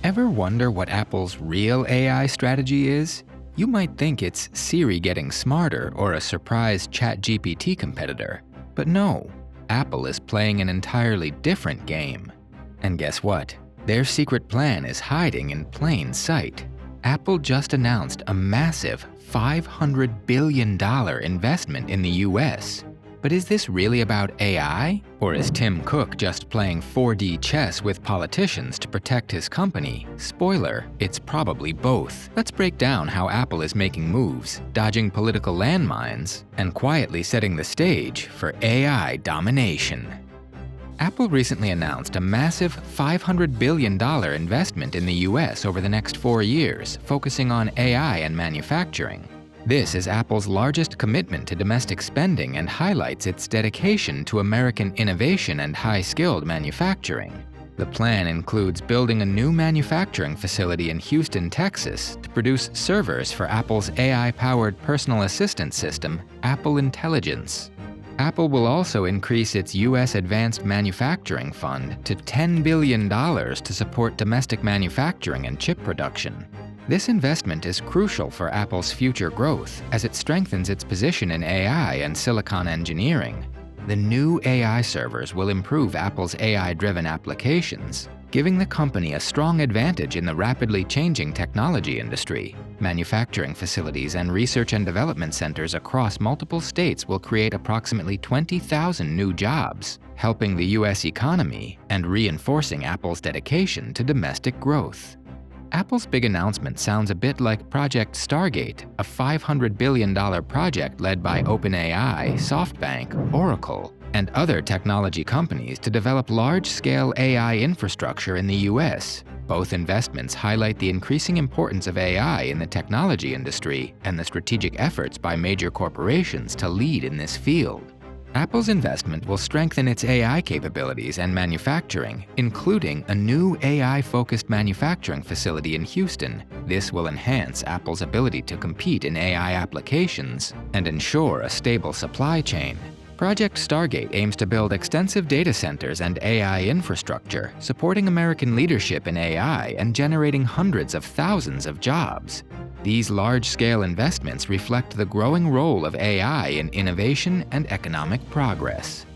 Ever wonder what Apple's real AI strategy is? You might think it's Siri getting smarter or a surprise ChatGPT competitor. But no, Apple is playing an entirely different game. And guess what? Their secret plan is hiding in plain sight. Apple just announced a massive $500 billion investment in the US. But is this really about AI? Or is Tim Cook just playing 4D chess with politicians to protect his company? Spoiler, it's probably both. Let's break down how Apple is making moves, dodging political landmines, and quietly setting the stage for AI domination. Apple recently announced a massive $500 billion investment in the US over the next 4 years, focusing on AI and manufacturing. This is Apple's largest commitment to domestic spending and highlights its dedication to American innovation and high-skilled manufacturing. The plan includes building a new manufacturing facility in Houston, Texas, to produce servers for Apple's AI-powered personal assistant system, Apple Intelligence. Apple will also increase its U.S. Advanced Manufacturing Fund to $10 billion to support domestic manufacturing and chip production. This investment is crucial for Apple's future growth as it strengthens its position in AI and silicon engineering. The new AI servers will improve Apple's AI-driven applications, giving the company a strong advantage in the rapidly changing technology industry. Manufacturing facilities and research and development centers across multiple states will create approximately 20,000 new jobs, helping the U.S. economy and reinforcing Apple's dedication to domestic growth. Apple's big announcement sounds a bit like Project Stargate, a $500 billion project led by OpenAI, SoftBank, Oracle, and other technology companies to develop large-scale AI infrastructure in the US. Both investments highlight the increasing importance of AI in the technology industry and the strategic efforts by major corporations to lead in this field. Apple's investment will strengthen its AI capabilities and manufacturing, including a new AI-focused manufacturing facility in Houston. This will enhance Apple's ability to compete in AI applications and ensure a stable supply chain. Project Stargate aims to build extensive data centers and AI infrastructure, supporting American leadership in AI and generating hundreds of thousands of jobs. These large-scale investments reflect the growing role of AI in innovation and economic progress.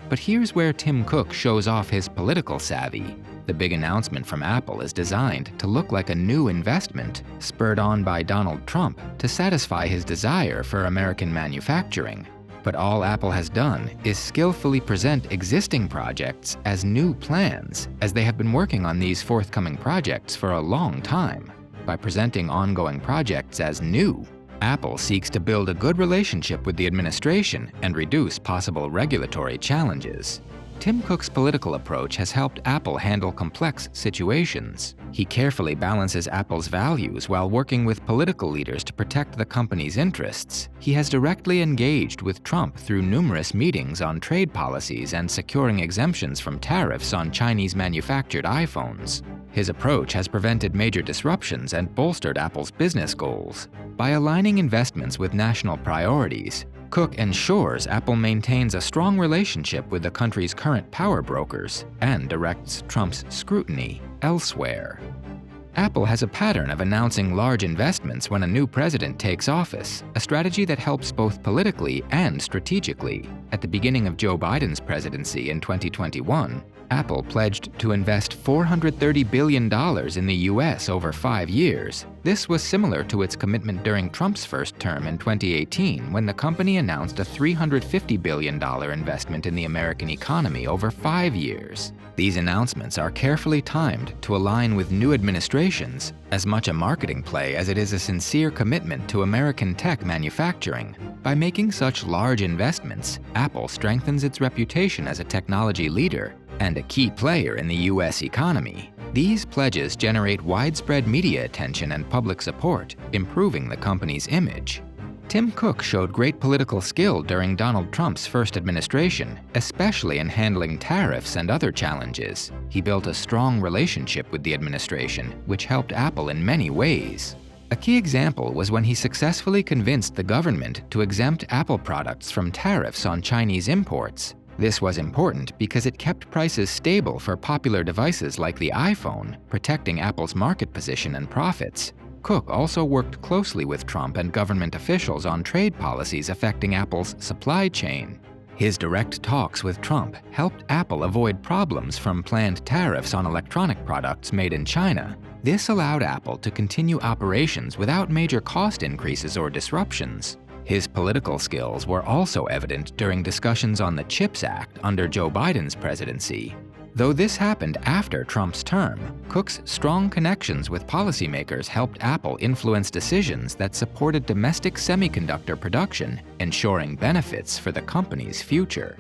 But here's where Tim Cook shows off his political savvy. The big announcement from Apple is designed to look like a new investment, spurred on by Donald Trump to satisfy his desire for American manufacturing. But all Apple has done is skillfully present existing projects as new plans, as they have been working on these forthcoming projects for a long time. By presenting ongoing projects as new, Apple seeks to build a good relationship with the administration and reduce possible regulatory challenges. Tim Cook's political approach has helped Apple handle complex situations. He carefully balances Apple's values while working with political leaders to protect the company's interests. He has directly engaged with Trump through numerous meetings on trade policies and securing exemptions from tariffs on Chinese-manufactured iPhones. His approach has prevented major disruptions and bolstered Apple's business goals. By aligning investments with national priorities, Cook ensures Apple maintains a strong relationship with the country's current power brokers and directs Trump's scrutiny elsewhere. Apple has a pattern of announcing large investments when a new president takes office, a strategy that helps both politically and strategically. At the beginning of Joe Biden's presidency in 2021, Apple pledged to invest $430 billion in the US over 5 years. This was similar to its commitment during Trump's first term in 2018, when the company announced a $350 billion investment in the American economy over 5 years. These announcements are carefully timed to align with new administrations, as much a marketing play as it is a sincere commitment to American tech manufacturing. By making such large investments, Apple strengthens its reputation as a technology leader and a key player in the US economy. These pledges generate widespread media attention and public support, improving the company's image. Tim Cook showed great political skill during Donald Trump's first administration, especially in handling tariffs and other challenges. He built a strong relationship with the administration, which helped Apple in many ways. A key example was when he successfully convinced the government to exempt Apple products from tariffs on Chinese imports. This was important because it kept prices stable for popular devices like the iPhone, protecting Apple's market position and profits. Cook also worked closely with Trump and government officials on trade policies affecting Apple's supply chain. His direct talks with Trump helped Apple avoid problems from planned tariffs on electronic products made in China. This allowed Apple to continue operations without major cost increases or disruptions. His political skills were also evident during discussions on the CHIPS Act under Joe Biden's presidency. Though this happened after Trump's term, Cook's strong connections with policymakers helped Apple influence decisions that supported domestic semiconductor production, ensuring benefits for the company's future.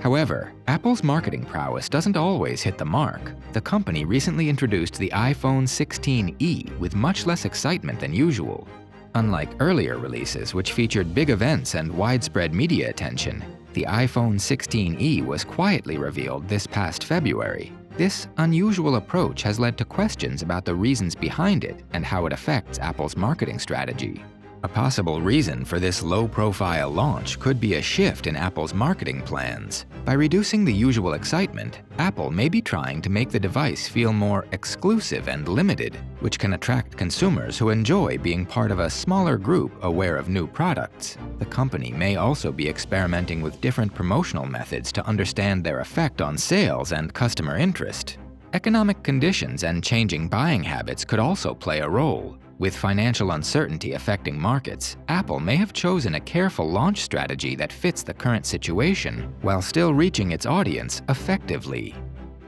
However, Apple's marketing prowess doesn't always hit the mark. The company recently introduced the iPhone 16e with much less excitement than usual. Unlike earlier releases, which featured big events and widespread media attention, the iPhone 16e was quietly revealed this past February. This unusual approach has led to questions about the reasons behind it and how it affects Apple's marketing strategy. A possible reason for this low-profile launch could be a shift in Apple's marketing plans. By reducing the usual excitement, Apple may be trying to make the device feel more exclusive and limited, which can attract consumers who enjoy being part of a smaller group aware of new products. The company may also be experimenting with different promotional methods to understand their effect on sales and customer interest. Economic conditions and changing buying habits could also play a role. With financial uncertainty affecting markets, Apple may have chosen a careful launch strategy that fits the current situation while still reaching its audience effectively.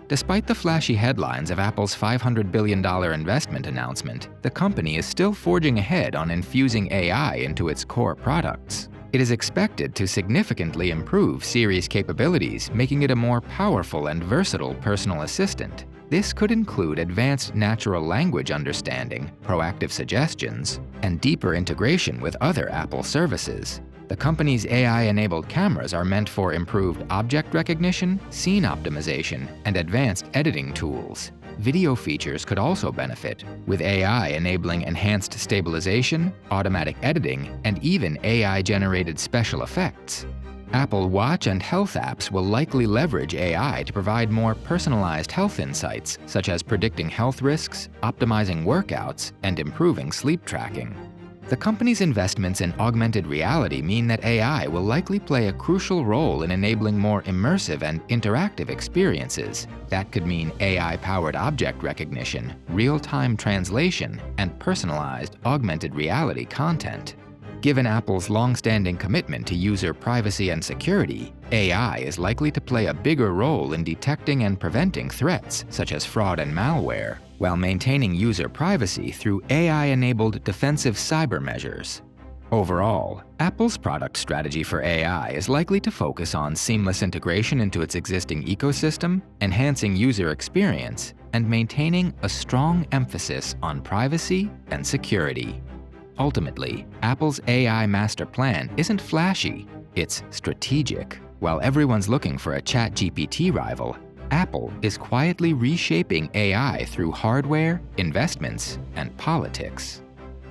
Despite the flashy headlines of Apple's $500 billion investment announcement, the company is still forging ahead on infusing AI into its core products. It is expected to significantly improve Siri's capabilities, making it a more powerful and versatile personal assistant. This could include advanced natural language understanding, proactive suggestions, and deeper integration with other Apple services. The company's AI-enabled cameras are meant for improved object recognition, scene optimization, and advanced editing tools. Video features could also benefit, with AI enabling enhanced stabilization, automatic editing, and even AI-generated special effects. Apple Watch and health apps will likely leverage AI to provide more personalized health insights, such as predicting health risks, optimizing workouts, and improving sleep tracking. The company's investments in augmented reality mean that AI will likely play a crucial role in enabling more immersive and interactive experiences. That could mean AI-powered object recognition, real-time translation, and personalized augmented reality content. Given Apple's long-standing commitment to user privacy and security, AI is likely to play a bigger role in detecting and preventing threats such as fraud and malware, while maintaining user privacy through AI-enabled defensive cyber measures. Overall, Apple's product strategy for AI is likely to focus on seamless integration into its existing ecosystem, enhancing user experience, and maintaining a strong emphasis on privacy and security. Ultimately, Apple's AI master plan isn't flashy, it's strategic. While everyone's looking for a ChatGPT rival, Apple is quietly reshaping AI through hardware, investments, and politics.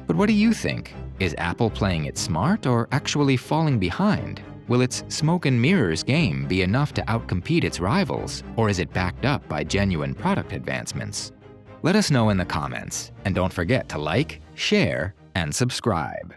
But what do you think? Is Apple playing it smart or actually falling behind? Will its smoke and mirrors game be enough to outcompete its rivals, or is it backed up by genuine product advancements? Let us know in the comments, and don't forget to like, share, and subscribe.